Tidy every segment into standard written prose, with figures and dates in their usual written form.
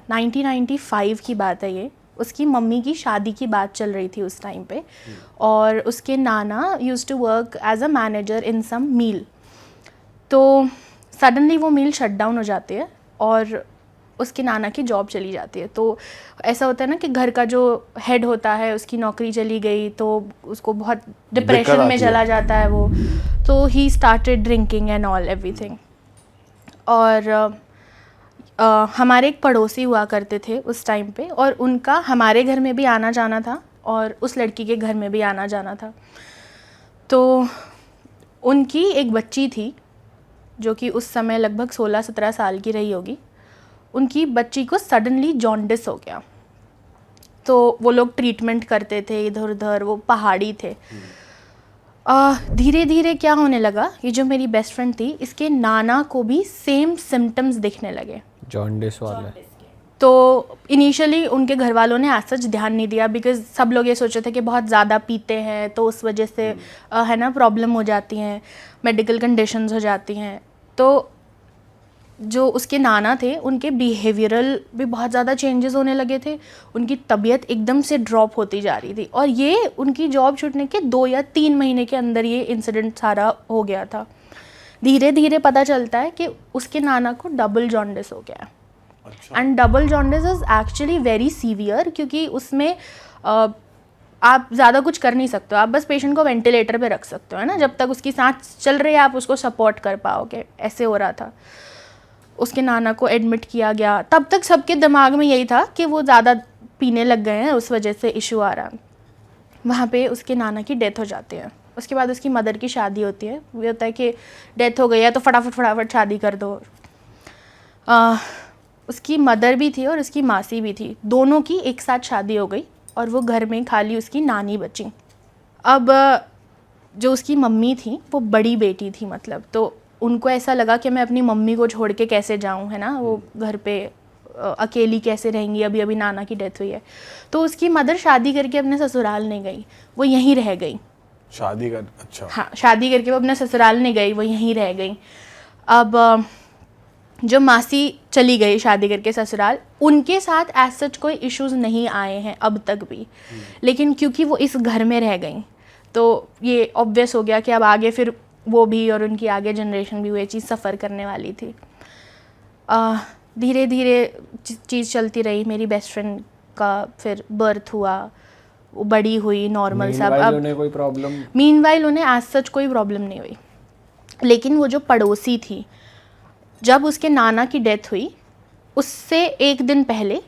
1995 की बात है ये। उसकी मम्मी की शादी की बात चल रही थी उस टाइम पे, और उसके नाना used to work as a manager in some mill. तो सडनली वो मील शट डाउन हो जाती है और उसके नाना की जॉब चली जाती है। तो ऐसा होता है ना कि घर का जो हेड होता है उसकी नौकरी चली गई तो उसको बहुत डिप्रेशन में चला जाता है वो। तो he started drinking and all everything. और हमारे एक पड़ोसी हुआ करते थे उस टाइम पे, और उनका हमारे घर में भी आना जाना था और उस लड़की के घर में भी आना जाना था। तो उनकी एक बच्ची थी जो कि उस समय लगभग 16-17 साल की रही होगी। उनकी बच्ची को सडनली जॉन्डिस हो गया। तो वो लोग ट्रीटमेंट करते थे इधर उधर, वो पहाड़ी थे। धीरे धीरे क्या होने लगा, ये जो मेरी बेस्ट फ्रेंड थी इसके नाना को भी सेम सिम्टम्स दिखने लगे जॉन्डिस वाले। तो इनिशियली उनके घर वालों ने आज सच ध्यान नहीं दिया, बिकॉज सब लोग ये सोचे थे कि बहुत ज़्यादा पीते हैं तो उस वजह से है ना प्रॉब्लम हो जाती हैं, मेडिकल कंडीशंस हो जाती हैं। तो जो उसके नाना थे उनके बिहेवियरल भी बहुत ज़्यादा चेंजेस होने लगे थे, उनकी तबीयत एकदम से ड्रॉप होती जा रही थी। और ये उनकी जॉब छूटने के 2 या 3 महीने के अंदर ये इंसिडेंट सारा हो गया था। धीरे धीरे पता चलता है कि उसके नाना को डबल जॉन्डिस हो गया है। And double jaundice is actually very severe, क्योंकि उसमें आप ज़्यादा कुछ कर नहीं सकते हो, आप बस पेशेंट को वेंटिलेटर पे रख सकते हो, है ना, जब तक उसकी सांस चल रही है आप उसको सपोर्ट कर पाओगे। ऐसे हो रहा था। उसके नाना को एडमिट किया गया। तब तक सबके दिमाग में यही था कि वो ज़्यादा पीने लग गए हैं, उस वजह से इशू आ रहा है। वहाँ पे उसके नाना की डेथ हो जाती है। उसके बाद उसकी मदर की शादी होती है। वो होता है कि डेथ हो गई है तो फटाफट शादी कर दो। उसकी मदर भी थी और उसकी मासी भी थी, दोनों की एक साथ शादी हो गई और वो घर में खाली उसकी नानी बची। अब जो उसकी मम्मी थी वो बड़ी बेटी थी, मतलब तो उनको ऐसा लगा कि मैं अपनी मम्मी को छोड़ के कैसे जाऊं, है ना, वो घर पे अकेली कैसे रहेंगी, अभी अभी नाना की डेथ हुई है। तो उसकी मदर शादी करके अपने ससुराल नहीं गई, वो यहीं रह गई। अच्छा। हाँ, शादी करके वो अपने ससुराल नहीं गई, वो यहीं रह गई। अब जो मासी चली गई शादी करके ससुराल, उनके साथ एज सच कोई इश्यूज नहीं आए हैं अब तक भी, लेकिन क्योंकि वो इस घर में रह गई तो ये ऑब्वियस हो गया कि अब आगे फिर वो भी और उनकी आगे जनरेशन भी वो ये चीज़ सफ़र करने वाली थी। धीरे धीरे चीज़ चलती रही। मेरी बेस्ट फ्रेंड का फिर बर्थ हुआ, वो बड़ी हुई नॉर्मल सब। अब उन्हें कोई प्रॉब्लम, मीनवाइल उन्हें आज सच कोई प्रॉब्लम नहीं हुई, लेकिन वो जो पड़ोसी थी, जब उसके नाना की डेथ हुई उससे एक दिन पहले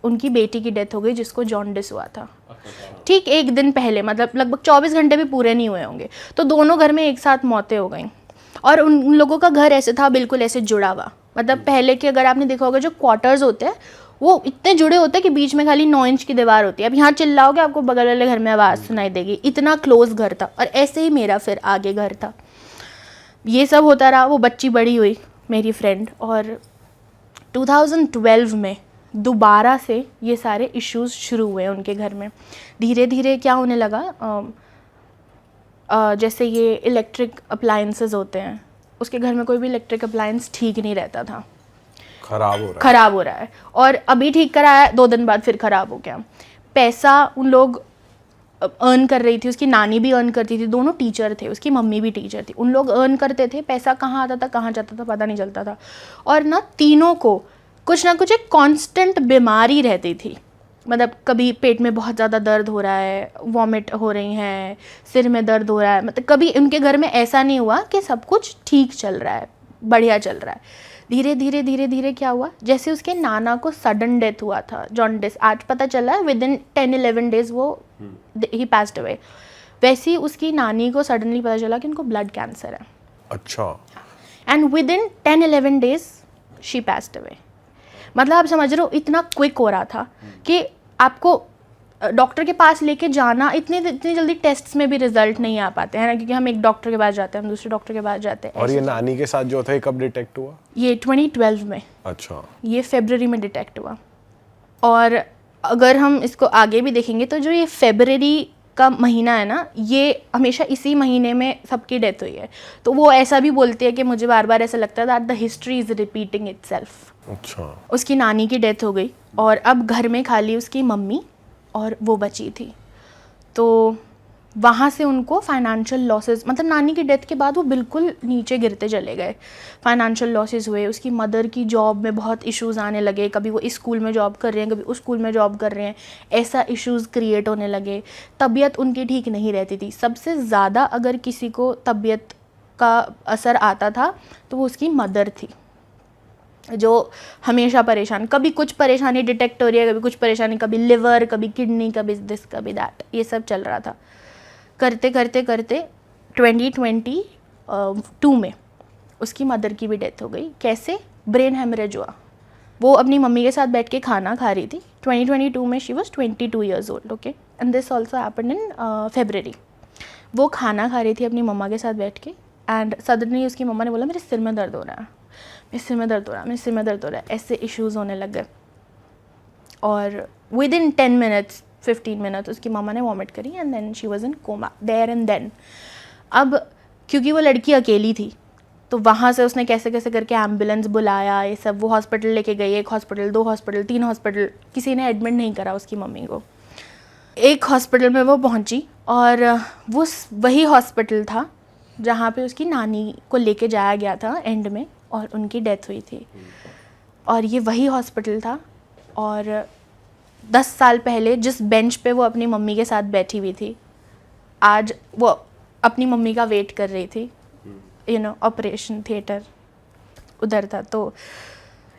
उनकी बेटी की डेथ हो गई जिसको जॉन्डिस हुआ था। ठीक एक दिन पहले, मतलब लगभग 24 घंटे भी पूरे नहीं हुए होंगे। तो दोनों घर में एक साथ मौतें हो गई। और उन लोगों का घर ऐसे था, बिल्कुल ऐसे जुड़ा हुआ, मतलब पहले के अगर आपने देखा होगा जो क्वार्टर्स होते हैं वो इतने जुड़े होते हैं कि बीच में खाली 9 इंच की दीवार होती है। अब यहाँ चिल्लाओगे आपको बगल वाले घर में आवाज़ सुनाई देगी, इतना क्लोज घर था। और ऐसे ही मेरा फिर आगे घर था। ये सब होता रहा, वो बच्ची बड़ी हुई मेरी फ्रेंड, और 2012 में दोबारा से ये सारे इश्यूज शुरू हुए उनके घर में। धीरे धीरे क्या होने लगा, जैसे ये इलेक्ट्रिक अप्लायंसेस होते हैं, उसके घर में कोई भी इलेक्ट्रिक अप्लायंस ठीक नहीं रहता था, खराब हो रहा है। और अभी ठीक कराया, 2 दिन बाद फिर खराब हो गया। पैसा उन लोग अर्न कर रही थी, उसकी नानी भी अर्न करती थी, दोनों टीचर थे, उसकी मम्मी भी टीचर थी, उन लोग अर्न करते थे। पैसा कहाँ आता था कहाँ जाता था पता नहीं चलता था। और ना तीनों को कुछ ना कुछ एक कांस्टेंट बीमारी रहती थी, मतलब कभी पेट में बहुत ज़्यादा दर्द हो रहा है, वॉमिट हो रही हैं, सिर में दर्द हो रहा है, मतलब कभी उनके घर में ऐसा नहीं हुआ कि सब कुछ ठीक चल रहा है, बढ़िया चल रहा है। धीरे धीरे क्या हुआ, जैसे उसके नाना को सडन डेथ हुआ था जॉन्डिस, आज पता चला विद इन 10-11 डेज वो ही पास्ड अवे, वैसे ही उसकी नानी को सडनली पता चला कि उनको ब्लड कैंसर है। अच्छा। And with in 10-11 days she passed away. मतलब आप समझ रहे हो इतना क्विक हो रहा था कि आपको डॉक्टर के पास लेके जाना, इतनी जल्दी टेस्ट्स में भी रिजल्ट नहीं आ पाते हैं ना, क्योंकि हम एक डॉक्टर के पास जाते हैं, हम दूसरे डॉक्टर के पास जाते हैं। और ये नानी के साथ जो था कब डिटेक्ट हुआ? ये 2012 में। अच्छा। ये फरवरी में डिटेक्ट हुआ। और अगर हम इसको आगे भी देखेंगे तो जो ये फरवरी का महीना है ना, ये हमेशा इसी महीने में सबकी डेथ हुई है। तो वो ऐसा भी बोलती है कि मुझे बार बार ऐसा लगता है that the history is repeating itself. अच्छा। उसकी नानी की डेथ हो गई और अब घर में खाली उसकी मम्मी और वो बची थी। तो वहाँ से उनको फाइनेंशियल लॉसेस, मतलब नानी की डेथ के बाद वो बिल्कुल नीचे गिरते चले गए, फाइनेंशियल लॉसेस हुए। उसकी मदर की जॉब में बहुत इश्यूज़ आने लगे, कभी वो इस स्कूल में जॉब कर रहे हैं, कभी उस स्कूल में जॉब कर रहे हैं, ऐसा इश्यूज़ क्रिएट होने लगे। तबीयत उनकी ठीक नहीं रहती थी। सबसे ज़्यादा अगर किसी को तबीयत का असर आता था तो वो उसकी मदर थी, जो हमेशा परेशान, कभी कुछ परेशानी डिटेक्ट हो रही है, कभी कुछ परेशानी, कभी लिवर, कभी किडनी, कभी दिस, कभी दैट, ये सब चल रहा था। करते करते करते 2022 में उसकी मदर की भी डेथ हो गई। कैसे? ब्रेन हेमरेज हुआ। वो अपनी मम्मी के साथ बैठ के खाना खा रही थी। 2022 में she was 22 years old, okay, and this also happened in February. वो खाना खा रही थी अपनी मम्मा के साथ बैठ के, एंड सडनली उसकी मम्मा ने बोला मेरे सिर में दर्द हो रहा है, मेरे सिर में दर्द हो रहा है, मेरे सिर में दर्द हो रहा है। ऐसे इश्यूज़ होने लग गए और विद इन 10 मिनट्स 15 मिनट्स उसकी मामा ने वॉमिट करी and then she was in coma there and then. अब क्योंकि वो लड़की अकेली थी तो वहाँ से उसने कैसे कैसे करके एम्बुलेंस बुलाया, ये सब, वो हॉस्पिटल लेके गई, 1 हॉस्पिटल, 2 हॉस्पिटल, 3 हॉस्पिटल, किसी ने एडमिट नहीं करा उसकी मम्मी को। एक हॉस्पिटल में वो पहुँची और वो वही हॉस्पिटल था जहाँ पे उसकी नानी को लेके जाया गया था एंड में और उनकी डेथ हुई थी। और ये वही हॉस्पिटल था और 10 साल पहले जिस बेंच पे वो अपनी मम्मी के साथ बैठी हुई थी, आज वो अपनी मम्मी का वेट कर रही थी, यू नो, ऑपरेशन थिएटर उधर था। तो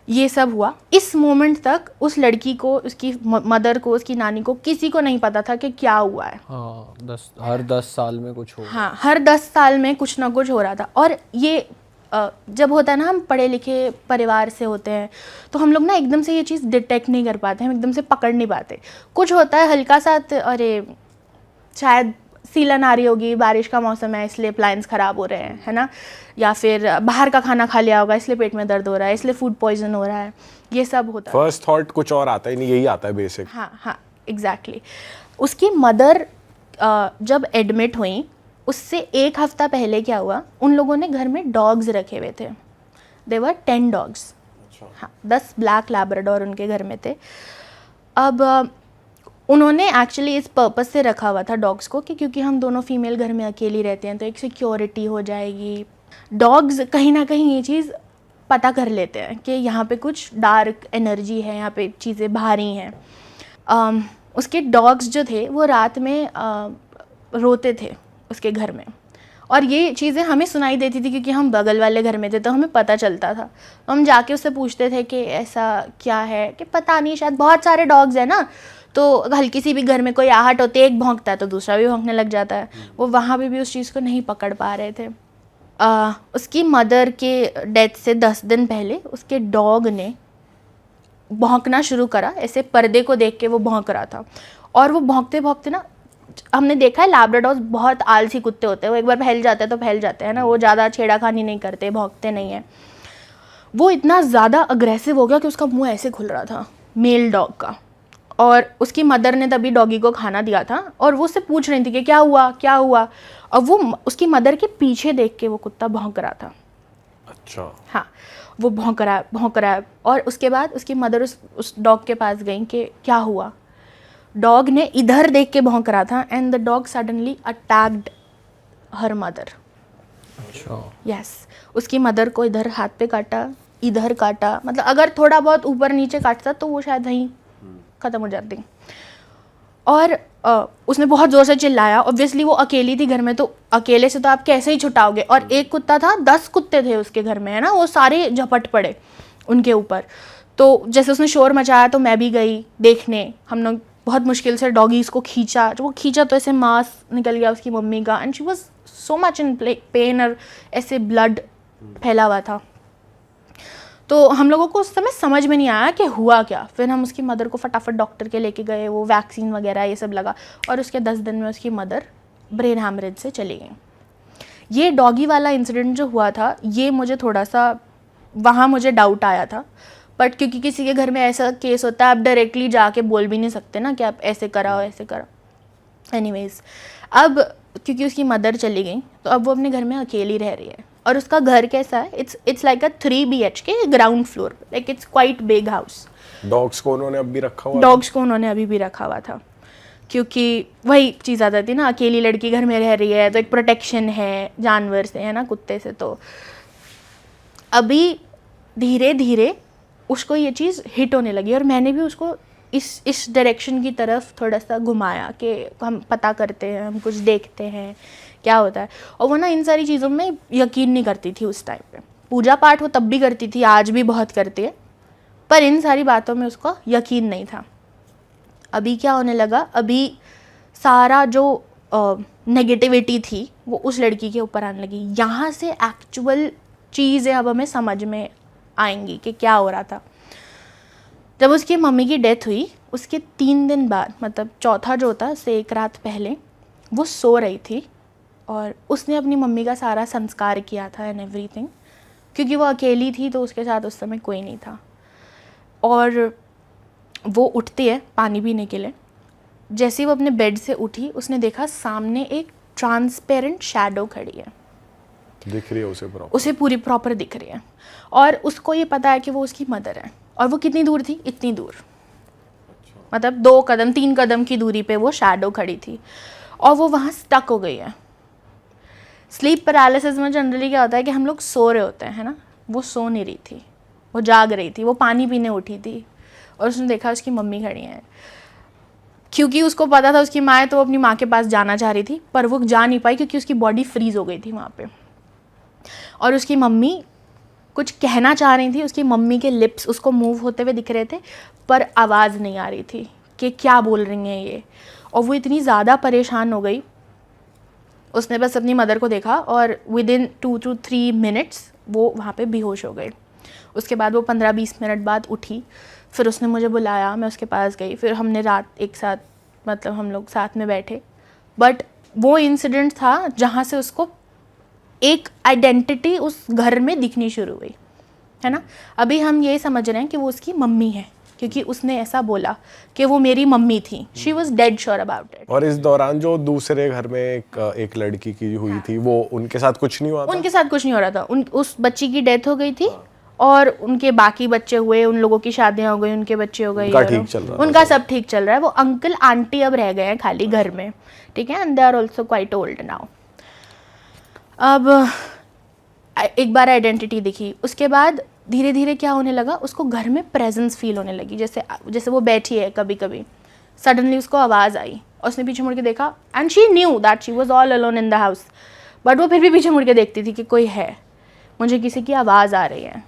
ये सब हुआ। इस मोमेंट तक उस लड़की को, उसकी मदर को, उसकी नानी को, किसी को नहीं पता था कि क्या हुआ है। हाँ, हर 10 साल में कुछ हो। हाँ, हर 10 साल में कुछ ना कुछ हो रहा था। और ये जब होता है ना, हम पढ़े लिखे परिवार से होते हैं तो हम लोग ना एकदम से ये चीज़ डिटेक्ट नहीं कर पाते, हम एकदम से पकड़ नहीं पाते। कुछ होता है हल्का सा, अरे शायद सीलन आ रही होगी, बारिश का मौसम है इसलिए अप्लायंस ख़राब हो रहे हैं, है ना, या फिर बाहर का खाना खा लिया होगा इसलिए पेट में दर्द हो रहा है, इसलिए फूड पॉइजन हो रहा है, ये सब होता है। फर्स्ट थॉट कुछ और आता ही नहीं, यही आता है बेसिक। हाँ हाँ, एग्जैक्टली। उसकी मदर जब एडमिट हुई उससे 1 हफ्ता पहले क्या हुआ, उन लोगों ने घर में डॉग्स रखे हुए थे। देवर 10 डॉग्स। हाँ, 10 ब्लैक लैब्राडोर उनके घर में थे। अब उन्होंने एक्चुअली इस पर्पस से रखा हुआ था डॉग्स को कि क्योंकि हम दोनों फीमेल घर में अकेली रहते हैं तो एक सिक्योरिटी हो जाएगी। डॉग्स कहीं ना कहीं ये चीज़ पता कर लेते हैं कि यहाँ पे कुछ डार्क एनर्जी है, यहाँ पे चीज़ें भारी हैं। उसके डॉग्स जो थे वो रात में रोते थे उसके घर में, और ये चीज़ें हमें सुनाई देती थी क्योंकि हम बगल वाले घर में थे तो हमें पता चलता था। तो हम जाके उससे पूछते थे कि ऐसा क्या है, कि पता नहीं, शायद बहुत सारे डॉग्स हैं ना, तो हल्की सी भी घर में कोई आहट होती है, एक भौंकता है तो दूसरा भी भौंकने लग जाता है। वो वहाँ पे भी उस चीज़ को नहीं पकड़ पा रहे थे। उसकी मदर के डेथ से 10 दिन पहले उसके डॉग ने भौंकना शुरू करा, ऐसे पर्दे को देख के वो भौंक रहा था। और वो भौंकते भौंकते ना, हमने देखा है लैब्राडोर्स बहुत आलसी कुत्ते होते हैं, वो एक बार फैल जाते हैं तो फैल जाते हैं ना, वो ज़्यादा छेड़ाखानी नहीं करते, भौंकते नहीं हैं। वो इतना ज़्यादा अग्रेसिव हो गया कि उसका मुंह ऐसे खुल रहा था मेल डॉग का, और उसकी मदर ने तभी डॉगी को खाना दिया था और वो उससे पूछ रही थी कि क्या हुआ क्या हुआ, और वो उसकी मदर के पीछे देख के वो कुत्ता भौंक रहा था। अच्छा। हाँ, वो भौंक रहा है। और उसके बाद उसकी मदर उस डॉग के पास गई कि क्या हुआ। डॉग ने इधर देख के भौंक रहा था and the dog suddenly attacked her mother. अच्छा। यस, उसकी मदर को इधर हाथ पे काटा, इधर काटा, मतलब अगर थोड़ा बहुत ऊपर नीचे काटता तो वो शायद वहीं ख़त्म हो जाती। और उसने बहुत ज़ोर से चिल्लाया। ऑब्वियसली वो अकेली थी घर में, तो अकेले से तो आप कैसे ही छुटाओगे, और एक कुत्ता था, 10 कुत्ते थे उसके घर में, है ना, वो सारे झपट पड़े उनके ऊपर। तो जैसे उसने शोर मचाया तो मैं भी गई देखने। हम लोग बहुत मुश्किल से डॉगीज़ को खींचा, जब वो खींचा तो ऐसे मांस निकल गया उसकी मम्मी का, and she was so much in pen, और ऐसे ब्लड फैला हुआ था। तो हम लोगों को उस समय समझ में नहीं आया कि हुआ क्या। फिर हम उसकी मदर को फटाफट डॉक्टर के लेके गए, वो वैक्सीन वगैरह ये सब लगा, और उसके 10 दिन में उसकी मदर ब्रेन हैमरेज से चली गई। ये डॉगी वाला इंसिडेंट जो हुआ था, ये मुझे थोड़ा सा वहाँ मुझे डाउट आया था, बट क्योंकि किसी के घर में ऐसा केस होता है आप डायरेक्टली जाके बोल भी नहीं सकते ना कि आप ऐसे कराओ ऐसे कराओ। एनीवेज, अब क्योंकि उसकी मदर चली गई तो अब वो अपने घर में अकेली रह रही है। और उसका घर कैसा है, it's like a 3 BHK ground floor, like it's quite big house. Dogs को उन्होंने अब भी रखा हुआ डॉग्स को उन्होंने अभी भी रखा हुआ था, क्योंकि वही चीज़ आ जाती है ना, अकेली लड़की घर में रह रही है तो एक प्रोटेक्शन है जानवर से, है ना, कुत्ते से। तो अभी धीरे धीरे उसको ये चीज़ हिट होने लगी और मैंने भी उसको इस डायरेक्शन की तरफ थोड़ा सा घुमाया कि हम पता करते हैं, हम कुछ देखते हैं क्या होता है। और वो ना इन सारी चीज़ों में यकीन नहीं करती थी उस टाइम पे। पूजा पाठ वो तब भी करती थी, आज भी बहुत करती है, पर इन सारी बातों में उसका यकीन नहीं था। अभी क्या होने लगा, अभी सारा जो नेगेटिविटी थी वो उस लड़की के ऊपर आने लगी। यहाँ से एक्चुअल चीज़ें अब हमें समझ में आएंगी कि क्या हो रहा था। जब उसकी मम्मी की डेथ हुई उसके 3 दिन बाद, मतलब चौथा जो था उससे 1 रात पहले, वो सो रही थी और उसने अपनी मम्मी का सारा संस्कार किया था एंड एवरीथिंग, क्योंकि वो अकेली थी तो उसके साथ उस समय कोई नहीं था। और वो उठती है पानी पीने के लिए। जैसे ही वो अपने बेड से उठी उसने देखा सामने एक ट्रांसपेरेंट शैडो खड़ी है, दिख रही है उसे पूरी प्रॉपर दिख रही है। और उसको ये पता है कि वो उसकी मदर है। और वो कितनी दूर थी, इतनी दूर, मतलब 2 कदम 3 कदम की दूरी पे वो शैडो खड़ी थी और वो वहाँ स्टक हो गई है। स्लीप पैरालिसिस में जनरली क्या होता है कि हम लोग सो रहे होते हैं, है ना, वो सो नहीं रही थी, वो जाग रही थी, वो पानी पीने उठी थी और उसने देखा उसकी मम्मी खड़ी है। क्योंकि उसको पता था उसकी माँ है तो वो अपनी माँ के पास जाना चाह रही थी, पर वो जा नहीं पाई क्योंकि उसकी बॉडी फ्रीज हो गई थी वहाँ पे। और उसकी मम्मी कुछ कहना चाह रही थी, उसकी मम्मी के लिप्स उसको मूव होते हुए दिख रहे थे, पर आवाज़ नहीं आ रही थी कि क्या बोल रही हैं ये। और वो इतनी ज़्यादा परेशान हो गई, उसने बस अपनी मदर को देखा और विद इन 2 to 3 मिनट्स वो वहाँ पे बेहोश हो गई। उसके बाद वो 15-20 मिनट बाद उठी, फिर उसने मुझे बुलाया, मैं उसके पास गई, फिर हमने रात एक साथ, मतलब हम लोग साथ में बैठे। बट वो इंसिडेंट था जहाँ से उसको एक आइडेंटिटी उस घर में दिखनी शुरू हुई, है ना। अभी हम ये समझ रहे हैं कि वो उसकी मम्मी है क्योंकि उसने ऐसा बोला कि वो मेरी मम्मी थी। She was dead sure about it. और इस दौरान जो दूसरे घर में एक लड़की की हुई थी, वो उनके साथ कुछ नहीं हुआ था? उनके साथ कुछ नहीं हो रहा था। उस बच्ची की डेथ हो गई थी और उनके बाकी बच्चे हुए, उन लोगों की शादियां हो गई, उनके बच्चे हो गए, उनका ठीक चल रहा है, उनका सब ठीक चल रहा है। वो अंकल आंटी अब रह गए हैं खाली घर में, ठीक है, and they are also quite old now. अब एक बार आइडेंटिटी दिखी, उसके बाद धीरे धीरे क्या होने लगा, उसको घर में प्रेजेंस फील होने लगी। जैसे वो बैठी है कभी कभी, सडनली उसको आवाज़ आई और उसने पीछे मुड़ के देखा and she knew that she was all alone in the house. But वो फिर भी पीछे मुड़ के देखती थी कि कोई है, मुझे किसी की आवाज़ आ रही है।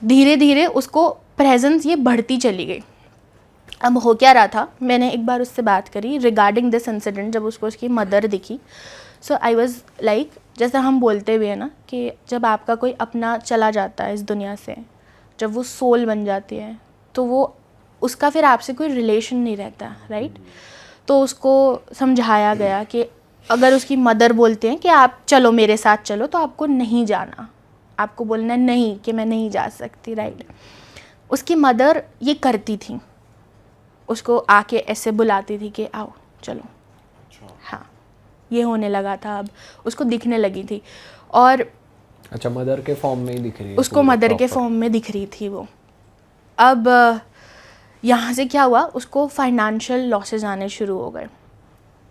धीरे धीरे उसको प्रेजेंस ये बढ़ती चली गई। अब हो क्या रहा था, मैंने एक बार उससे बात करी रिगार्डिंग दिस इंसिडेंट, जब उसको उसकी मदर दिखी। सो आई वॉज लाइक, जैसा हम बोलते हुए हैं ना कि जब आपका कोई अपना चला जाता है इस दुनिया से, जब वो सोल बन जाती है तो वो उसका फिर आपसे कोई रिलेशन नहीं रहता, राइट। तो उसको समझाया गया कि अगर उसकी मदर बोलते हैं कि आप चलो मेरे साथ चलो, तो आपको नहीं जाना, आपको बोलना नहीं कि मैं नहीं जा सकती, राइट। उसकी मदर ये करती थी, उसको आके ऐसे बुलाती थी कि आओ चलो। हाँ, ये होने लगा था, अब उसको दिखने लगी थी। और अच्छा, मदर के फॉर्म में ही दिख रही है उसको मदर के फॉर्म में दिख रही थी वो। अब यहाँ से क्या हुआ, उसको फाइनेंशियल लॉसेस आने शुरू हो गए।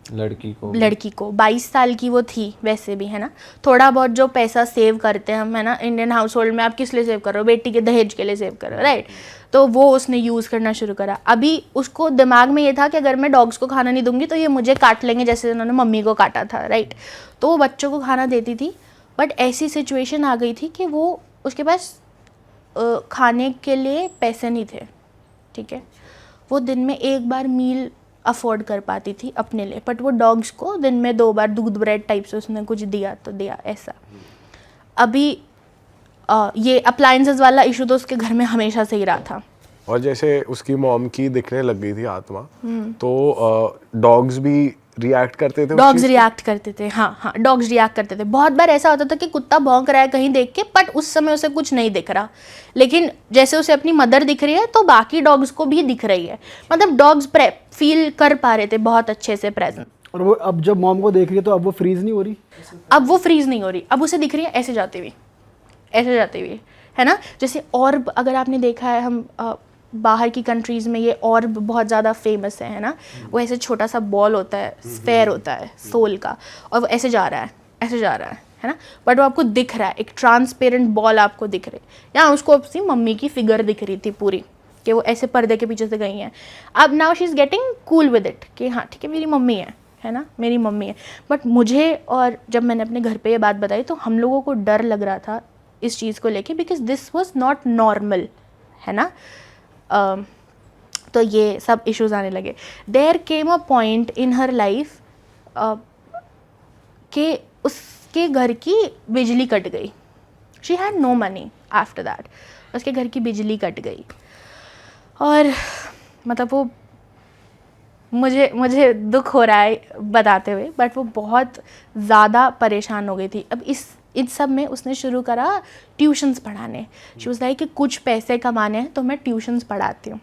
लड़की को 22 साल की वो थी वैसे भी, है ना। थोड़ा बहुत जो पैसा सेव करते हैं हम, है ना, इंडियन हाउस होल्ड में आप किस लिए सेव कर रहे हो, बेटी के दहेज के लिए सेव कर रहे हो, राइट। तो वो उसने यूज़ करना शुरू करा। अभी उसको दिमाग में ये था कि अगर मैं डॉग्स को खाना नहीं दूंगी तो ये मुझे काट लेंगे जैसे उन्होंने मम्मी को काटा था, राइट। तो वो बच्चों को खाना देती थी, बट ऐसी सिचुएशन आ गई थी कि वो उसके पास खाने के लिए पैसे नहीं थे, ठीक है। वो दिन में 1 बार मील अफोर्ड कर पाती थी अपने लिए, बट वो डॉग्स को दिन में 2 बार दूध ब्रेड टाइप से उसने कुछ दिया तो दिया, ऐसा। अभी ये अप्लायंसेस वाला इशू तो उसके घर में हमेशा से ही रहा था। और जैसे उसकी मॉम की दिखने लग गई थी आत्मा, तो डॉग्स भी रिएक्ट करते थे? डॉग्स रिएक्ट करते थे, हाँ, डॉग्स रिएक्ट करते थे। बहुत बार ऐसा होता था कि कुत्ता भौंक रहा है कहीं देख के, बट उस समय उसे कुछ नहीं दिख रहा, लेकिन जैसे उसे अपनी मदर दिख रही है तो बाकी डॉग्स को भी दिख रही है। मतलब डॉग्स फील कर पा रहे थे बहुत अच्छे से प्रेजेंस। और वो अब जब मॉम को देख रही है तो अब वो फ्रीज नहीं हो रही? अब वो फ्रीज नहीं हो रही, अब उसे दिख रही है ऐसे जाती हुई, ऐसे जाती हुई, है ना। जैसे ऑर्ब, अगर आपने देखा है, हम बाहर की कंट्रीज़ में ये ऑर्ब बहुत ज़्यादा फेमस है ना। वो ऐसे छोटा सा बॉल होता है, स्फेयर होता है सोल का, और वो ऐसे जा रहा है, ऐसे जा रहा है ना, बट वो आपको दिख रहा है, एक ट्रांसपेरेंट बॉल आपको दिख रही है। यहाँ उसको अपनी मम्मी की फिगर दिख रही थी पूरी, कि वो ऐसे पर्दे के पीछे से गई हैं। अब now she is getting cool with it कि हाँ ठीक है मेरी मम्मी है ना, मेरी मम्मी है। बट मुझे, और जब मैंने अपने घर पे ये बात बताई तो हम लोगों को डर लग रहा था इस चीज़ को लेके, because this was not normal, है ना। तो ये सब इश्यूज आने लगे। There came a point in her life कि उसके घर की बिजली कट गई। She had no money after that, उसके घर की बिजली कट गई, और मतलब वो मुझे दुख हो रहा है बताते हुए, बट वो बहुत ज़्यादा परेशान हो गई थी। अब इस सब में उसने शुरू करा ट्यूशन्स पढ़ाने। शी वाज लाइक कि कुछ पैसे कमाने हैं तो मैं ट्यूशन्स पढ़ाती हूँ।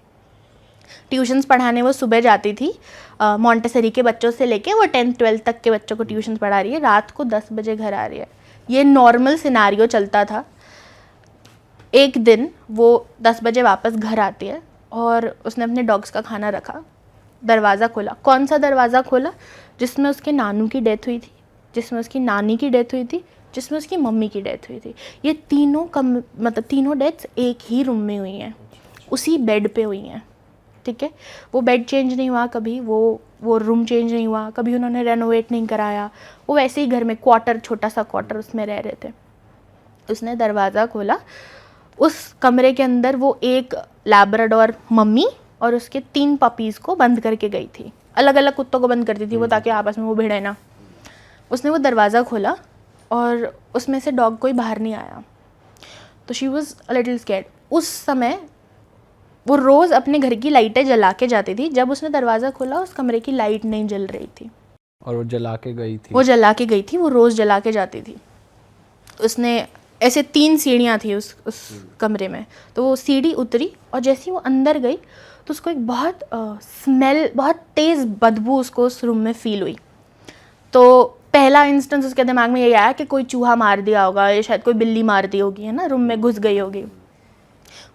ट्यूशन्स पढ़ाने वो सुबह जाती थी, मॉन्टेसरी के बच्चों से लेके वो 10th 12th तक के बच्चों को ट्यूशन्स पढ़ा रही है, रात को 10 बजे घर आ रही है। ये नॉर्मल सिनारियो चलता था। एक दिन वो 10 बजे वापस घर आती है और उसने अपने डॉग्स का खाना रखा, दरवाज़ा खोला। कौन सा दरवाज़ा खोला? जिसमें उसके नानू की डेथ हुई थी, जिसमें उसकी नानी की डेथ हुई थी, जिसमें उसकी मम्मी की डेथ हुई थी। ये तीनों मतलब तीनों डेथ्स एक ही रूम में हुई हैं, उसी बेड पे हुई हैं, ठीक है। वो बेड चेंज नहीं हुआ कभी, वो रूम चेंज नहीं हुआ कभी, उन्होंने रेनोवेट नहीं कराया, वो वैसे ही घर में क्वार्टर, छोटा सा क्वार्टर उसमें रह रहे थे। उसने दरवाज़ा खोला, उस कमरे के अंदर वो एक लैब्राडोर मम्मी और उसके 3 पपीज़ को बंद करके गई थी। अलग अलग कुत्तों को बंद करती थी वो, ताकि आपस में वो भिड़े ना। उसने वो दरवाज़ा खोला और उसमें से डॉग कोई बाहर नहीं आया, तो she was a little scared. उस समय वो रोज़ अपने घर की लाइटें जला के जाती थी। जब उसने दरवाज़ा खोला उस कमरे की लाइट नहीं जल रही थी, और वो जला के गई थी। वो जला के गई थी, वो रोज़ जला के जाती थी। उसने ऐसे 3 सीढ़ियाँ थी उस कमरे में, तो वो सीढ़ी उतरी और जैसे ही वो अंदर गई तो उसको एक बहुत स्मेल, बहुत तेज़ बदबू उसको उस रूम में फ़ील हुई। तो पहला इंस्टेंस उसके दिमाग में यही आया कि कोई चूहा मार दिया होगा, या शायद कोई बिल्ली मार दी होगी, है ना, रूम में घुस गई होगी।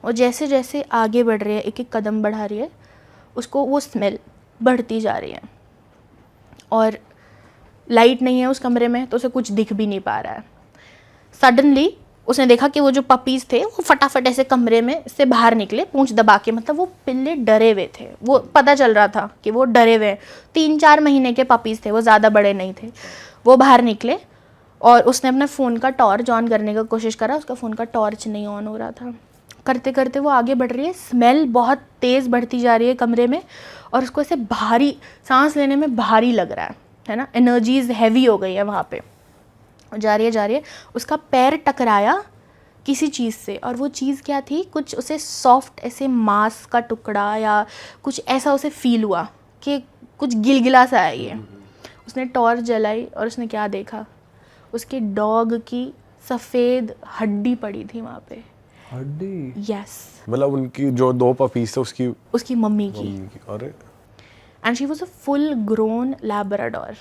और जैसे जैसे आगे बढ़ रही है, एक एक कदम बढ़ा रही है, उसको वो स्मेल बढ़ती जा रही है, और लाइट नहीं है उस कमरे में तो उसे कुछ दिख भी नहीं पा रहा है। सडनली उसने देखा कि वो जो पपीज़ थे वो फटाफट ऐसे कमरे में से बाहर निकले, पूंछ दबा के। मतलब वो पिल्ले डरे हुए थे, वो पता चल रहा था कि वो डरे हुए हैं। 3-4 महीने के पपीज़ थे, वो ज़्यादा बड़े नहीं थे। वो बाहर निकले और उसने अपने फ़ोन का टॉर्च ऑन करने का कोशिश करा, उसका फ़ोन का टॉर्च नहीं ऑन हो रहा था। करते करते वो आगे बढ़ रही है, स्मेल बहुत तेज़ बढ़ती जा रही है कमरे में, और उसको ऐसे भारी, सांस लेने में भारी लग रहा है ना, एनर्जीज हैवी हो गई है वहाँ पे। जा रही है, उसका पैर टकराया किसी चीज़ से, और वो चीज़ क्या थी, कुछ उसे सॉफ्ट ऐसे मांस का टुकड़ा या कुछ ऐसा उसे फील हुआ कि कुछ गिलगिला सा है ये। उसने टॉर्च जलाई और उसने क्या देखा, उसके डॉग की सफ़ेद हड्डी पड़ी थी वहाँ पे। हड्डी? यस। मतलब उनकी जो 2 पपीज थे उसकी मम्मी की। अरे। And she was a full grown Labrador.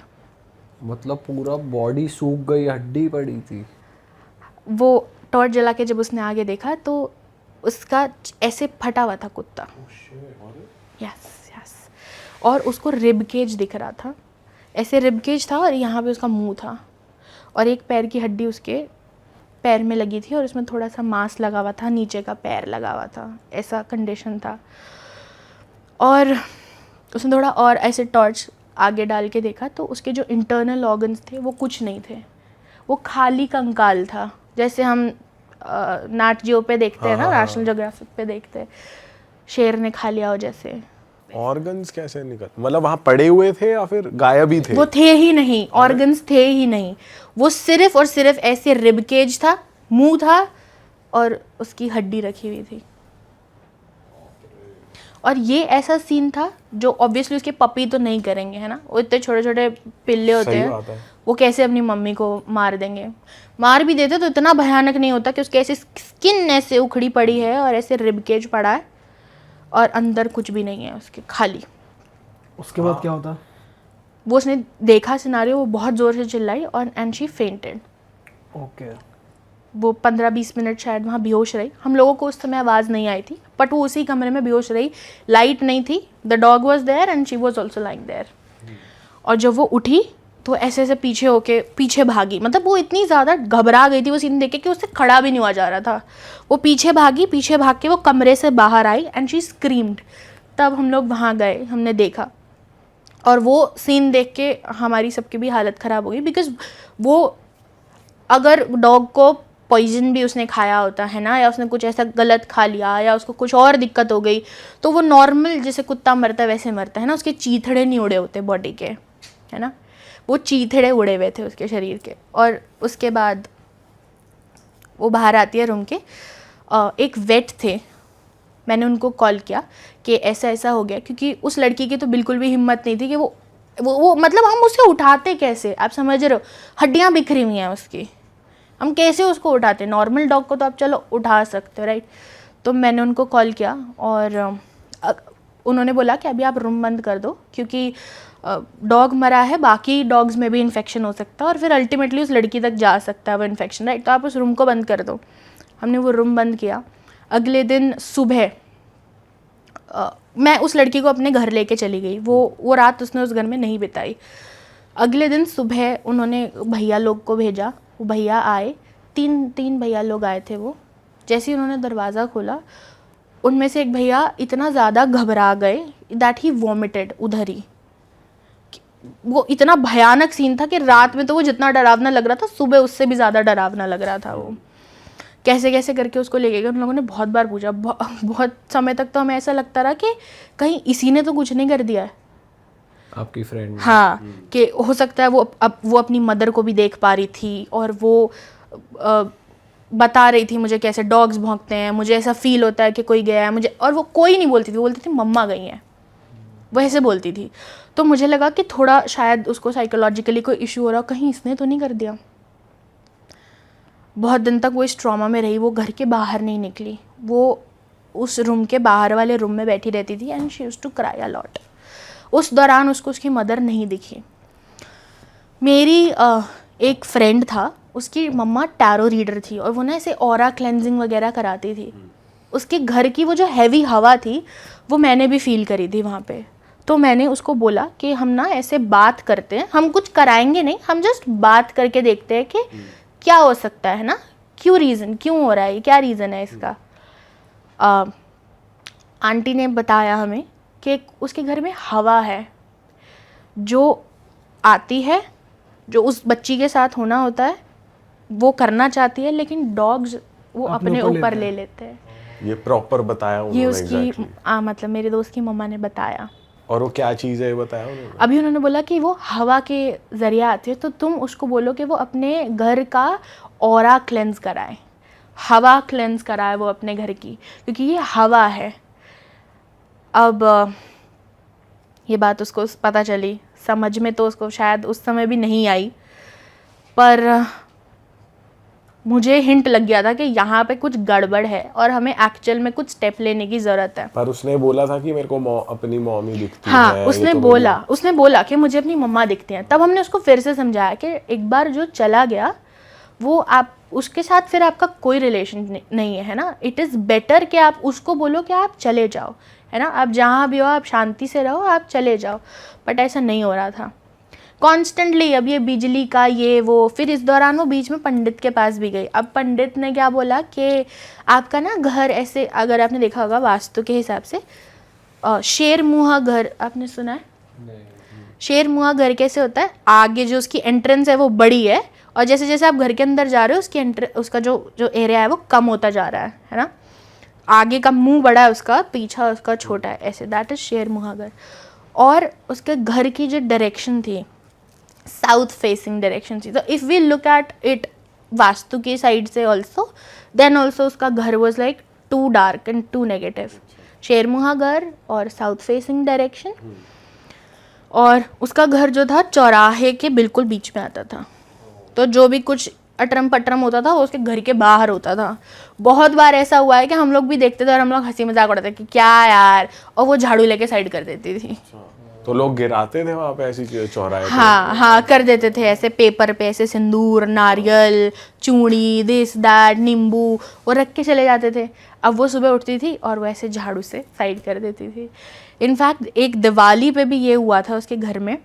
मतलब पूरा बॉडी सूख गई, हड्डी पड़ी थी। वो टॉर्च जला के जब उसने आगे देखा तो उसका ऐसे फटा हुआ था कुत्ता। यस। और उसको रिब केज दिख रहा था, ऐसे रिब केज था, और यहाँ पे उसका मुंह था, और एक पैर की हड्डी उसके पैर में लगी थी, और उसमें थोड़ा सा मांस लगा हुआ था, नीचे का पैर लगा हुआ था, ऐसा कंडीशन था। और उसने थोड़ा और ऐसे टॉर्च आगे डाल के देखा तो उसके जो इंटरनल ऑर्गन्स थे वो कुछ नहीं थे, वो खाली कंकाल था, जैसे हम नाट जियो पे देखते हैं ना, नेशनल ज्योग्राफिक पे देखते हैं, शेर ने खा लिया हो जैसे। ऑर्गन्स कैसे निकल, मतलब वहाँ पड़े हुए थे या फिर गायब ही थे? वो थे ही नहीं, ऑर्गन्स थे ही नहीं, वो सिर्फ और सिर्फ ऐसे रिब केज था, मुंह था, और उसकी हड्डी रखी हुई थी। और ये ऐसा सीन था जो ऑब्वियसली उसके पपी तो नहीं करेंगे, है ना, वो इतने छोटे छोटे पिल्ले होते सही हैं, बात है। वो कैसे अपनी मम्मी को मार देंगे। मार भी देते तो इतना भयानक नहीं होता कि उसके ऐसे स्किन ऐसे उखड़ी पड़ी है और ऐसे रिबकेज पड़ा है और अंदर कुछ भी नहीं है उसके, खाली। उसके बाद क्या होता? वो उसने देखा सिनारियो, वो बहुत ज़ोर से चिल्लाई और एंड शी फेंटेड। ओके। वो 15-20 मिनट शायद वहाँ बेहोश रही। हम लोगों को उस समय आवाज़ नहीं आई थी, बट वो उसी कमरे में बेहोश रही। लाइट नहीं थी, the dog was there and she was also like there. और जब वो उठी तो ऐसे ऐसे पीछे होके पीछे भागी, मतलब वो इतनी ज़्यादा घबरा गई थी वो सीन देख के कि उससे खड़ा भी नहीं हुआ जा रहा था। वो पीछे भागी, पीछे भाग के वो कमरे से बाहर आई एंड शी स्क्रीम्ड। तब हम लोग वहाँ गए, हमने देखा, और वो सीन देख के हमारी सबकी भी हालत ख़राब हो गई। बिकॉज वो, अगर डॉग को पॉइजन भी उसने खाया होता है ना, या उसने कुछ ऐसा गलत खा लिया या उसको कुछ और दिक्कत हो गई, तो वो नॉर्मल जैसे कुत्ता मरता है वैसे मरता है ना, उसके चीथड़े नहीं उड़े होते बॉडी के, है ना, वो चीथड़े उड़े हुए थे उसके शरीर के। और उसके बाद वो बाहर आती है रूम के, एक वेट थे, मैंने उनको कॉल किया कि ऐसा ऐसा हो गया, क्योंकि उस लड़की की तो बिल्कुल भी हिम्मत नहीं थी कि वो मतलब हम उसे उठाते कैसे, आप समझ रहे हो, हड्डियाँ बिखरी हुई हैं उसकी, हम कैसे उसको उठाते। नॉर्मल डॉग को तो आप चलो उठा सकते हो, राइट। तो मैंने उनको कॉल किया और उन्होंने बोला कि अभी आप रूम बंद कर दो, क्योंकि डॉग मरा है, बाकी डॉग्स में भी इन्फेक्शन हो सकता है और फिर अल्टीमेटली उस लड़की तक जा सकता है वो इन्फेक्शन, राइट। तो आप उस रूम को बंद कर दो। हमने वो रूम बंद किया। अगले दिन सुबह मैं उस लड़की को अपने घर लेके चली गई। वो रात उसने उस घर में नहीं बिताई। अगले दिन सुबह उन्होंने भैया लोग को भेजा, वो भैया आए, तीन भैया लोग आए थे। वो जैसे ही उन्होंने दरवाज़ा खोला, उनमें से एक भैया इतना ज़्यादा घबरा गए दैट ही वॉमिटेड उधर ही। वो इतना भयानक सीन था कि रात में तो वो जितना डरावना लग रहा था, सुबह उससे भी ज़्यादा डरावना लग रहा था। वो कैसे कैसे करके उसको लेके गए। उन लोगों ने बहुत बार पूछा, बहुत समय तक तो हमें ऐसा लगता रहा कि कहीं इसी ने तो कुछ नहीं कर दिया है, आपकी फ्रेंड। हाँ, कि हो सकता है वो अपनी मदर को भी देख पा रही थी और वो बता रही थी मुझे कैसे डॉग्स भौंकते हैं, मुझे ऐसा फील होता है कि कोई गया है मुझे, और वो कोई नहीं बोलती थी, वो बोलती थी मम्मा गई हैं, वो ऐसे बोलती थी। तो मुझे लगा कि थोड़ा शायद उसको साइकोलॉजिकली कोई इशू हो रहा, कहीं इसने तो नहीं कर दिया। बहुत दिन तक वो इस ट्रॉमा में रही, वो घर के बाहर नहीं निकली, वो उस रूम के बाहर वाले रूम में बैठी रहती थी and she used to cry a lot. उस दौरान उसको उसकी मदर नहीं दिखी। मेरी एक फ्रेंड था, उसकी मम्मा टैरो रीडर थी और वो ना ऐसे ऑरा क्लेंजिंग वगैरह कराती थी। उसके घर की वो जो हैवी हवा थी वो मैंने भी फील करी थी वहाँ पे। तो मैंने उसको बोला कि हम ना ऐसे बात करते हैं, हम कुछ कराएंगे नहीं, हम जस्ट बात करके देखते हैं कि क्या हो सकता है ना, क्यों हो रहा है, क्या रीज़न है इसका। आंटी ने बताया हमें कि उसके घर में हवा है जो आती है, जो उस बच्ची के साथ होना होता है वो करना चाहती है, लेकिन डॉग्स वो अपने ऊपर ले लेते हैं। ये प्रॉपर बताया उन्होंने? ये उसकी exactly. मतलब मेरे दोस्त की मम्मा ने बताया। और वो क्या चीज़ है ये बताया उन्होंने? अभी उन्होंने बोला कि वो हवा के ज़रिए आती है, तो तुम उसको बोलो कि वो अपने घर का ऑरा क्लेंस कराए, हवा क्लेंस कराए वो अपने घर की, क्योंकि ये हवा है। अब ये बात उसको पता चली, समझ में तो उसको शायद उस समय भी नहीं आई, पर मुझे हिंट लग गया था कि यहाँ पे कुछ गड़बड़ है और हमें एक्चुअल में कुछ स्टेप लेने की ज़रूरत है। पर उसने बोला था कि मेरे को अपनी मॉमी दिखती हाँ, है। उसने बोला कि मुझे अपनी मम्मा दिखती हैं। तब हमने उसको फिर से समझाया कि एक बार जो चला गया वो आप उसके साथ फिर आपका कोई रिलेशन नहीं है ना। इट इज़ बेटर कि आप उसको बोलो कि आप चले जाओ, है ना, आप जहाँ भी हो आप शांति से रहो, आप चले जाओ। बट ऐसा नहीं हो रहा था कॉन्स्टेंटली। अब ये बिजली का ये वो, फिर इस दौरान वो बीच में पंडित के पास भी गई। अब पंडित ने क्या बोला कि आपका ना घर ऐसे, अगर आपने देखा होगा वास्तु के हिसाब से, शेर मुँहा घर आपने सुना है? शेर मुँहा घर कैसे होता है, आगे जो उसकी एंट्रेंस है वो बड़ी है और जैसे जैसे आप घर के अंदर जा रहे हो उसका जो एरिया है वो कम होता जा रहा है ना। आगे का मुंह बड़ा है उसका, पीछा उसका छोटा है, ऐसे, दैट इज शेर मुँहा घर। और उसके घर की जो डायरेक्शन थी साउथ फेसिंग डायरेक्शन थी। तो if we look at it vastu की साइड से ऑल्सो, देन ऑल्सो उसका घर was like too dark and too negative. शेरमुहा घर और साउथ फेसिंग डायरेक्शन, और उसका घर जो था चौराहे के बिल्कुल बीच में आता था। तो जो भी कुछ अटरम पटरम होता था वो उसके घर के बाहर होता था। बहुत बार ऐसा हुआ है कि हम लोग भी देखते थे और हम लोग हंसी मजाक उड़ाते थे कि क्या यार, और वो झाड़ू लेके साइड कर देती थी। तो लोग गिराते थे वहाँ पे ऐसी चौराहे पे? हाँ हाँ, कर देते थे ऐसे पेपर पे, ऐसे सिंदूर, नारियल, चूड़ी, दिस दैट, नींबू, वो रख के चले जाते थे। अब वो सुबह उठती थी और वो ऐसे झाड़ू से साइड कर देती थी। इनफैक्ट एक दिवाली पे भी ये हुआ था उसके घर में।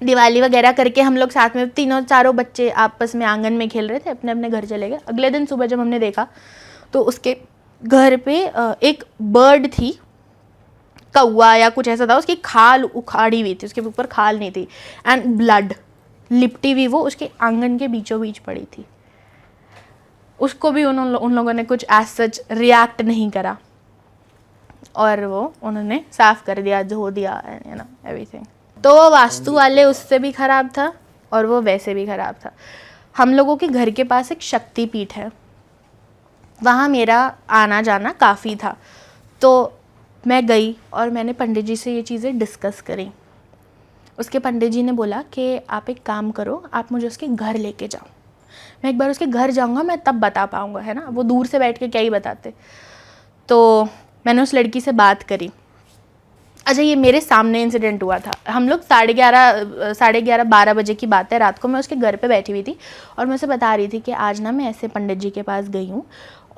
दिवाली वगैरह करके हम लोग साथ में तीनों चारों बच्चे आपस में आंगन में खेल रहे थे, अपने अपने घर चले गए। अगले दिन सुबह जब हमने देखा तो उसके घर पे एक बर्ड थी, कौवा या कुछ ऐसा था, उसकी खाल उखाड़ी हुई थी, उसके ऊपर खाल नहीं थी, एंड ब्लड लिपटी हुई वो उसके आंगन के बीचों बीच पड़ी थी। उसको भी उन लोगों ने कुछ एज सच रिएक्ट नहीं करा और वो उन्होंने साफ कर दिया, धो दिया, यू नो एवरीथिंग। तो वो वास्तु वाले उससे भी ख़राब था और वो वैसे भी ख़राब था। हम लोगों के घर के पास एक शक्तिपीठ है, वहाँ मेरा आना जाना काफ़ी था। तो मैं गई और मैंने पंडित जी से ये चीज़ें डिस्कस करी। उसके पंडित जी ने बोला कि आप एक काम करो, आप मुझे उसके घर लेके जाओ। मैं एक बार उसके घर जाऊँगा, मैं तब बता पाऊँगा, है ना, वो दूर से बैठ के क्या ही बताते। तो मैंने उस लड़की से बात करी। अच्छा, ये मेरे सामने इंसिडेंट हुआ था। हम लोग 11:30 12 बजे की बात है, रात को मैं उसके घर पे बैठी हुई थी और मैं उसे बता रही थी कि आज ना मैं ऐसे पंडित जी के पास गई हूँ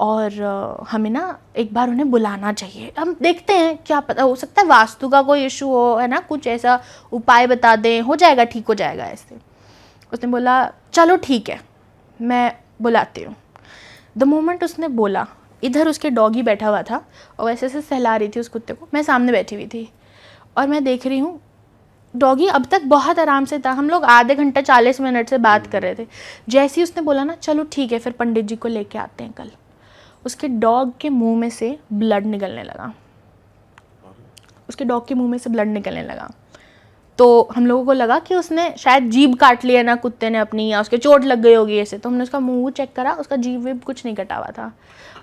और हमें ना एक बार उन्हें बुलाना चाहिए। हम देखते हैं, क्या पता, हो सकता है वास्तु का कोई इशू हो, है ना, कुछ ऐसा उपाय बता दें, हो जाएगा, ठीक हो जाएगा ऐसे। उसने बोला चलो ठीक है, मैं बुलाती हूँ। द मोमेंट उसने बोला, इधर उसके डॉगी बैठा हुआ था और वैसे से सहला रही थी उस कुत्ते को, मैं सामने बैठी हुई थी और मैं देख रही हूँ डॉगी अब तक बहुत आराम से था। हम लोग आधे घंटे 40 मिनट से बात कर रहे थे। जैसे ही उसने बोला ना चलो ठीक है, फिर पंडित जी को लेके आते हैं कल, उसके डॉग के मुंह में से ब्लड निकलने लगा। उसके डॉग के मुंह में से ब्लड निकलने लगा। तो हम लोगों को लगा कि उसने शायद जीभ काट लिया ना कुत्ते ने अपनी, या उसके चोट लग गई होगी ऐसे। तो हमने उसका मुंह चेक करा, उसका जीभ वीभ कुछ नहीं कटा हुआ था।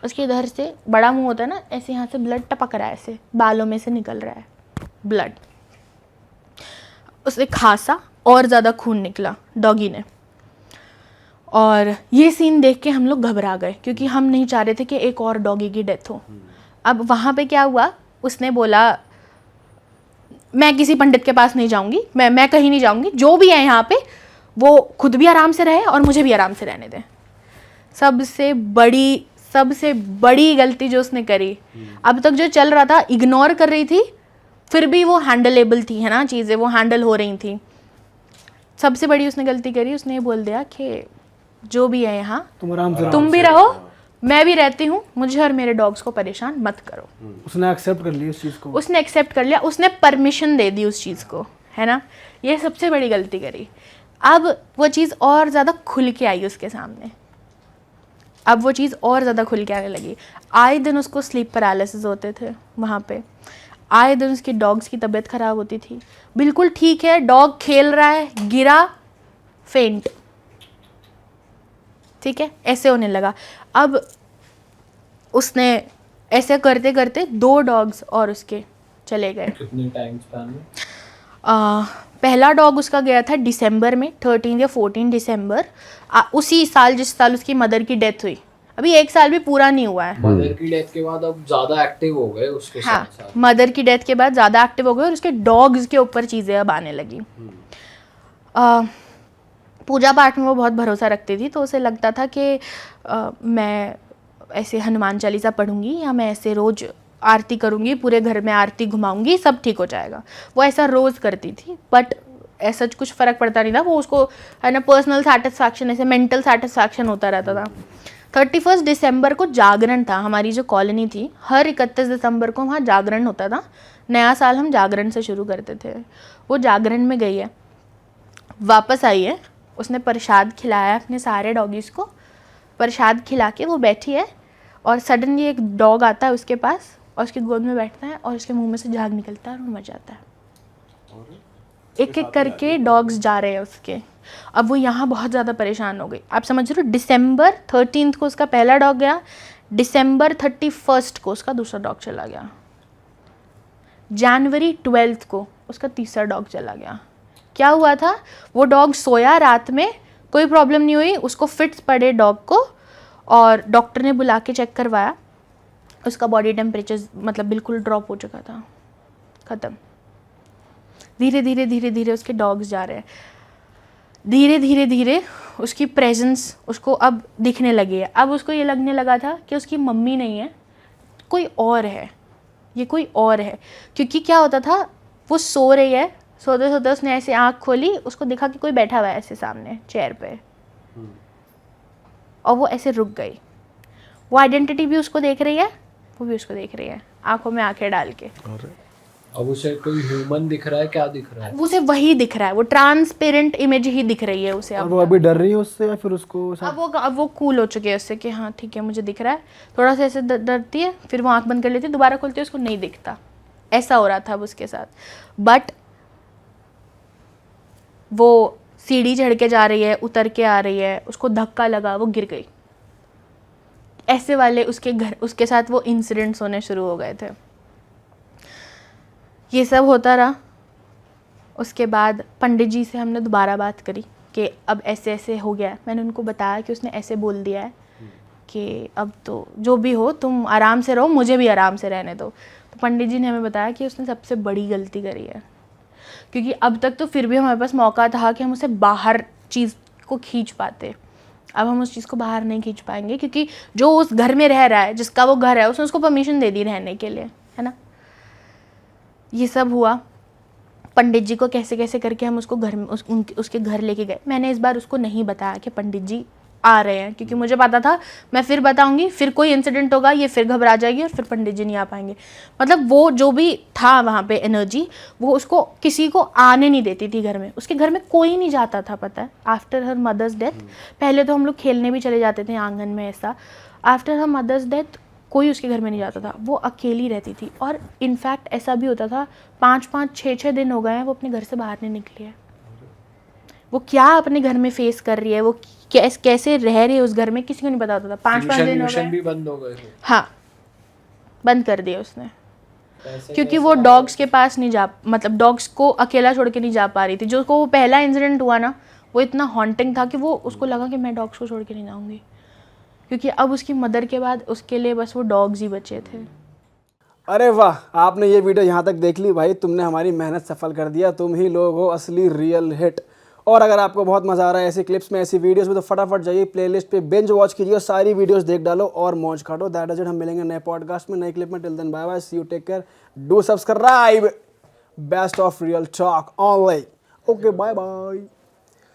उसके इधर से बड़ा मुंह होता है ना, ऐसे यहाँ से ब्लड टपक रहा है, ऐसे बालों में से निकल रहा है ब्लड। उसने खासा और ज़्यादा खून निकला डॉगी ने। और ये सीन देख के हम लोग घबरा गए क्योंकि हम नहीं चाह रहे थे कि एक और डॉगी की डेथ हो। अब वहाँ पे क्या हुआ, उसने बोला मैं किसी पंडित के पास नहीं जाऊँगी, मैं कहीं नहीं जाऊँगी, जो भी है यहाँ पे वो खुद भी आराम से रहे और मुझे भी आराम से रहने दें। सबसे बड़ी गलती जो उसने करी, अब तक जो चल रहा था इग्नोर कर रही थी, फिर भी वो हैंडलेबल थी, है ना, चीज़ें वो हैंडल हो रही थी। सबसे बड़ी उसने गलती करी, उसने ये बोल दिया कि जो भी है यहाँ तुम भी रहो, मैं भी रहती हूँ, मुझे और मेरे डॉग्स को परेशान मत करो। उसने एक्सेप्ट कर लिया उस चीज़ को, उसने एक्सेप्ट कर लिया, उसने परमिशन दे दी उस चीज़ को, है ना। ये सबसे बड़ी गलती करी। अब वो चीज़ और ज़्यादा खुल के आई उसके सामने, अब वो चीज़ और ज़्यादा खुल के आने लगी। आए दिन उसको स्लीप पैरालिसिस होते थे वहाँ पे, आए दिन उसकी डॉग्स की तबीयत ख़राब होती थी। बिल्कुल ठीक है, डॉग खेल रहा है, गिरा, फेंट, ठीक है, ऐसे होने लगा। अब उसने ऐसे करते करते 2 डॉग्स और उसके चले गए। कितने टाइम स्पैन में? पहला डॉग उसका गया था दिसंबर में, 13 या 14 दिसंबर, उसी साल जिस साल उसकी मदर की डेथ हुई। अभी 1 साल भी पूरा नहीं हुआ है। मदर की डेथ के बाद अब ज़्यादा एक्टिव हो गए उसके हाँ, साथ। मदर की डेथ के बाद ज़्यादा एक्टिव हो गए और उसके डॉग्स के ऊपर चीज़ें अब आने लगी। पूजा पाठ में वो बहुत भरोसा रखती थी, तो उसे लगता था कि मैं ऐसे हनुमान चालीसा पढ़ूंगी या मैं ऐसे रोज़ आरती करूंगी, पूरे घर में आरती घुमाऊंगी, सब ठीक हो जाएगा। वो ऐसा रोज़ करती थी, बट ऐसा कुछ फ़र्क पड़ता नहीं था। वो उसको, है ना, पर्सनल सेटिस्फैक्शन, ऐसे मेंटल सेटिस्फैक्शन होता रहता था। 31 दिसंबर को जागरण था। हमारी जो कॉलोनी थी, हर 31 दिसंबर को वहाँ जागरण होता था। नया साल हम जागरण से शुरू करते थे। वो जागरण में गई है, वापस आई है, उसने प्रसाद खिलाया अपने सारे डॉगीज़ को। प्रसाद खिला के वो बैठी है और सडनली एक डॉग आता है उसके पास और उसकी गोद में बैठता है और उसके मुंह में से झाग निकलता है और वो मर जाता है। एक एक करके डॉग्स जा रहे हैं उसके। अब वो यहाँ बहुत ज़्यादा परेशान हो गई। आप समझ रहे हो, दिसंबर 13 को उसका पहला डॉग गया, दिसंबर 31 को उसका दूसरा डॉग चला गया। जनवरी 12 को उसका तीसरा डॉग चला गया। क्या हुआ था, वो डॉग सोया रात में, कोई प्रॉब्लम नहीं हुई, उसको फिट्स पड़े डॉग को, और डॉक्टर ने बुला के चेक करवाया, उसका बॉडी टेम्परेचर मतलब बिल्कुल ड्रॉप हो चुका था, ख़त्म। धीरे धीरे धीरे धीरे उसके डॉग्स जा रहे हैं, धीरे धीरे धीरे उसकी प्रेजेंस उसको अब दिखने लगी है। अब उसको ये लगने लगा था कि उसकी मम्मी नहीं है, कोई और है, ये कोई और है। क्योंकि क्या होता था, वो सो रही है, सोते सोते उसने ऐसे आँख खोली, उसको दिखा कि कोई बैठा हुआ है ऐसे सामने चेयर पे, और वो ऐसे रुक गई। वो आइडेंटिटी भी उसको देख रही है, वो भी उसको देख रही है, आंखों में आंखें डाल के। अब उसे कोई ह्यूमन दिख रहा है, क्या दिख रहा है? उसे वही दिख रहा है, वो ट्रांसपेरेंट इमेज ही दिख रही है उसे। और अब वो अभी डर रही है उससे या फिर उसको अब वो कूल हो चुके हैं उससे कि हाँ ठीक है मुझे दिख रहा है। थोड़ा सा ऐसे डरती है, फिर वो आंख बंद कर लेती है, दोबारा खोलती है, उसको नहीं दिखता। ऐसा हो रहा था अब उसके साथ। बट वो सीढ़ी चढ़ के जा रही है, उतर के आ रही है, उसको धक्का लगा, वो गिर गई। ऐसे वाले उसके साथ वो इंसिडेंट्स होने शुरू हो गए थे। ये सब होता रहा। उसके बाद पंडित जी से हमने दोबारा बात करी कि अब ऐसे ऐसे हो गया है। मैंने उनको बताया कि उसने ऐसे बोल दिया है कि अब तो जो भी हो तुम आराम से रहो, मुझे भी आराम से रहने दो। तो पंडित जी ने हमें बताया कि उसने सबसे बड़ी गलती करी है, क्योंकि अब तक तो फिर भी हमारे पास मौका था कि हम उसे बाहर चीज़ को खींच पाते। अब हम उस चीज़ को बाहर नहीं खींच पाएंगे, क्योंकि जो उस घर में रह रहा है, जिसका वो घर है, उसने उसको परमिशन दे दी रहने के लिए, है ना। ये सब हुआ। पंडित जी को कैसे कैसे करके हम उसको घर में उसके घर लेके गए। मैंने इस बार उसको नहीं बताया कि पंडित जी आ रहे हैं, क्योंकि मुझे पता था मैं फिर बताऊंगी, फिर कोई इंसिडेंट होगा, ये फिर घबरा जाएगी और फिर पंडित जी नहीं आ पाएंगे। मतलब वो जो भी था वहाँ पे एनर्जी, वो उसको किसी को आने नहीं देती थी घर में। उसके घर में कोई नहीं जाता था, पता है। आफ्टर हर मदर्स डेथ, पहले तो हम लोग खेलने भी चले जाते थे आंगन में ऐसा, आफ्टर हर मदर्स डेथ कोई उसके घर में नहीं जाता था, वो अकेली रहती थी। और इनफैक्ट ऐसा भी होता था, 5-5, 6-6 दिन हो गए हैं वो अपने घर से बाहर नहीं निकली है। वो क्या अपने घर में फेस कर रही है, वो कैसे रह रही है उस घर में, किसी को नहीं पता होता था। 5-5 दिन हो गए भी बंद हो गए थे। हाँ, बंद कर दिया उसने, क्योंकि वो डॉग्स के पास नहीं जा, मतलब डॉग्स को अकेला छोड़ के नहीं जा पा रही थी। जो को वो पहला इंसिडेंट हुआ ना, वो इतना हॉन्टिंग था कि वो उसको लगा कि मैं डॉग्स को छोड़ के नहीं जाऊँगी, क्योंकि अब उसकी मदर के बाद उसके लिए बस वो डॉग्स ही बचे थे। अरे वाह, आपने ये वीडियो यहाँ तक देख ली भाई, तुमने हमारी मेहनत सफल कर दिया। तुम ही लोग हो असली रियल हिट। और अगर आपको बहुत मज़ा आ रहा है ऐसी क्लिप्स में, ऐसी वीडियोस में, तो फटाफट जाइए प्लेलिस्ट पे, बिंज वॉच कीजिए, सारी वीडियोस देख डालो और मौज काटो। That is it. हम मिलेंगे नए पॉडकास्ट में, नए क्लिप में। Till then bye bye, see you, take care, do subscribe. Best of Real Talk Online. Okay, bye bye.